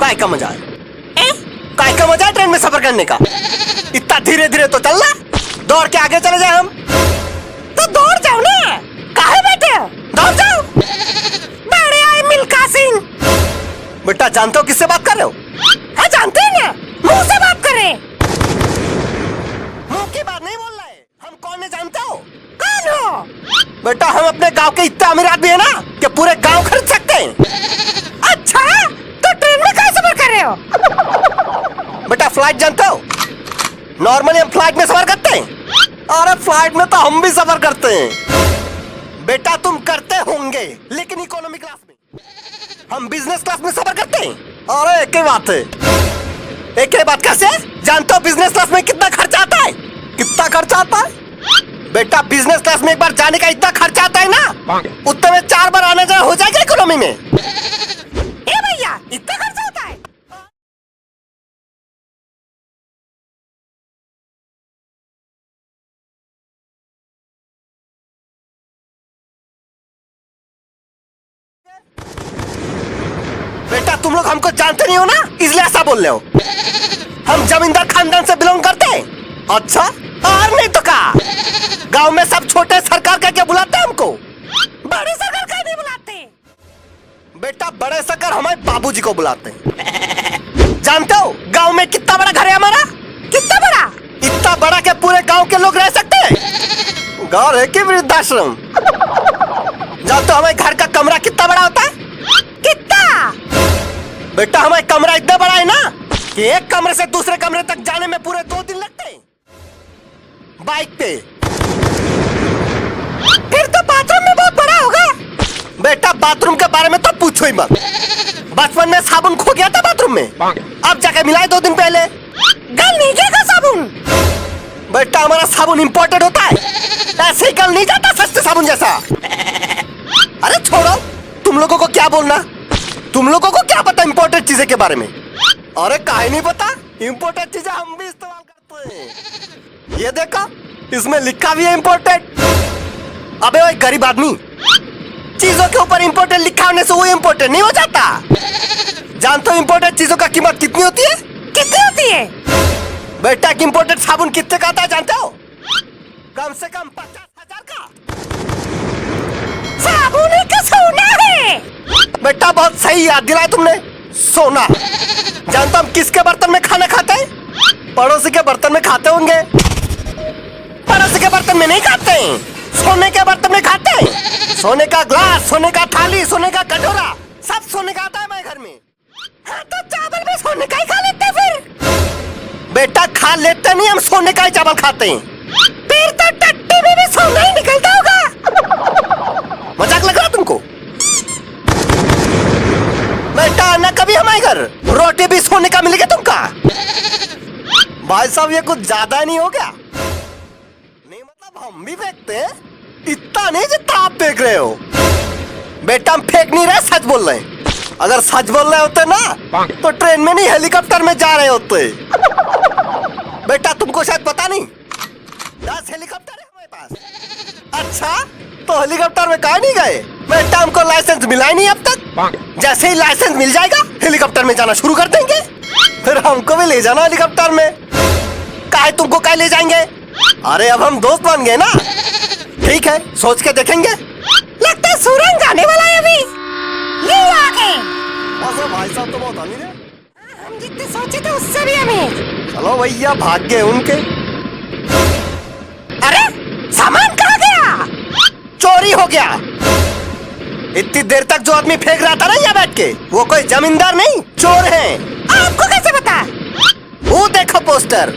काय का मजा है? काय का मजा है ट्रेन में सफर करने का? इतना धीरे धीरे तो चलना, दौड़ के आगे चले जाए हम। तो दौड़ जाओ ना, काहे बैठे हो? दौड़ जाओ। बड़े आए मिल्खा सिंह। बेटा जानते हो किससे बात कर रहे हो? हाँ जानते हैं ना, मुंह से बात कर रहे हैं। मुंह की बात नहीं बोल रहे, हम कौन है जानते हो? कौन हो? बेटा हम अपने गांव के इतने अमीर आदमी है ना कि पूरे गांव खरीद सकते हैं। अच्छा, तो ट्रेन में कैसे सफर कर रहे हो? बेटा फ्लाइट जानते हो? नॉर्मली हम फ्लाइट में सफर करते हैं। अरे फ्लाइट में तो हम भी सफर करते हैं। बेटा तुम करते होंगे, लेकिन इकोनॉमी क्लास में। हम बिजनेस क्लास में सफर करते हैं। अरे एक ही बात है। एक ही बात कैसे? जानते हो बिजनेस क्लास में कितना खर्चा आता है? कितना खर्चा आता है? बेटा बिजनेस क्लास में एक बार जाने का इतना खर्चा आता है ना, उतने में 4 बार आना जाना हो जाएगा इकोनॉमी में। ए भैया, इतना खर्चा होता है? बेटा तुम लोग हमको जानते नहीं हो ना, इसलिए ऐसा बोल रहे हो। हम जमींदार खानदान से बिलोंग करते हैं। अच्छा, और नहीं तो क्या? गांव में सब छोटे सरकार कह के बुलाते हैं हमको। बड़े सरकार का नहीं बुलाते। बेटा बड़े सरकार हमारे बाबूजी को बुलाते हैं। जानते हो गांव में कितना बड़ा घर है हमारा? कितना बड़ा? इतना बड़ा कि पूरे गांव के लोग रह सकते हैं। घर है कि वृद्धाश्रम? जानते हो हमारे घर का कमरा कितना बड़ा होता है? कितना? बेटा हमारा कमरा इतना बड़ा है ना कि एक कमरे से दूसरे कमरे तक जाने में पूरे 2 दिन लगते हैं बाइक पे। फिर तो बाथरूम में बहुत बड़ा होगा। बेटा बाथरूम के बारे में तो पूछो ही मत। बचपन में साबुन खो गया था बाथरूम में, अब जाके मिलाए 2 दिन पहले। गल नहीं गया साबुन। बेटा हमारा साबुन इंपोर्टेड होता है, ऐसे ही गल नहीं जाता सस्ते साबुन जैसा। अरे छोड़ो, तुम लोगों को क्या बोलना, तुम लोगों को क्या पता इंपोर्टेड चीजें के बारे में? अरे काहे नहीं पता, इंपोर्टेड चीजें हम भी इस्तेमाल करते हैं। ये देखो, इसमें लिखा भी है इंपोर्टेड। अबे ओए गरीब आदमी, चीजों के ऊपर इंपोर्टेड लिखा होने से वो इंपोर्टेड नहीं हो जाता। जानते हो इंपोर्टेड चीजों का कीमत कितनी होती है? कितनी होती है? बेटा इंपोर्टेड साबुन कितने का आता है जानते हो? कम से कम 50,000 का। साबुन का सोना है। बेटा बहुत सही याद दिलाया तुमने, सोना। जानता हम किसके बर्तन में खाना खाते हैं? पड़ोसी के बर्तन में खाते होंगे। पड़ोसी के बर्तन में नहीं खाते हैं, सोने के बर्तन में खाते हैं। सोने का ग्लास, सोने का थाली, सोने का कटोरा, सब सोने का आता है हमारे घर में। हाँ तो चावल में सोने का ही खा लेते हैं फिर। बेटा खा लेते नहीं, हम सोने का ही चावल खाते हैं। फिर तो टट्टी में भी सोना ही निकलता होगा। मजाक लग रहा तुमको? बेटा आना कभी हमारे घर, रोटी भी सोने का मिलेगा तुमका। भाई साहब ये कुछ ज्यादा नहीं हो गया? नहीं मतलब हम भी फेंकते हैं, इतना नहीं जितना आप फेंक रहे हो। बेटा हम फेंक नहीं रहे, सच बोल रहे हैं। अगर सच बोल रहे होते ना तो ट्रेन में नहीं हेलीकॉप्टर में जा रहे होते। बेटा तुमको शायद पता नहीं, 10 हेलीकॉप्टर है हमारे पास। अच्छा तो हेलीकॉप्टर में काहे नहीं गए? बेटा हमको लाइसेंस मिला ही नहीं अब तक। जैसे ही लाइसेंस मिल जाएगा हेलीकॉप्टर में जाना शुरू कर देंगे, फिर हमको भी ले जाना हेलीकॉप्टर में। काहे तुमको काहे ले जाएंगे? अरे अब हम दोस्त बन गए ना। ठीक है, सोच के देखेंगे। लगता है सूरज आने वाला है अभी। ये आ गए। भाई साहब तो बहुत अमीर है। हम जितने सोचे थे उससे भी अमीर। चलो भैया भाग गए उनके। अरे सामान कहाँ गया? चोरी हो गया। इतनी देर तक जो आदमी फेंक रहा था ना यहाँ बैठ के, वो कोई जमींदार नहीं, चोर है। आपको कैसे पता? वो देखो पोस्टर।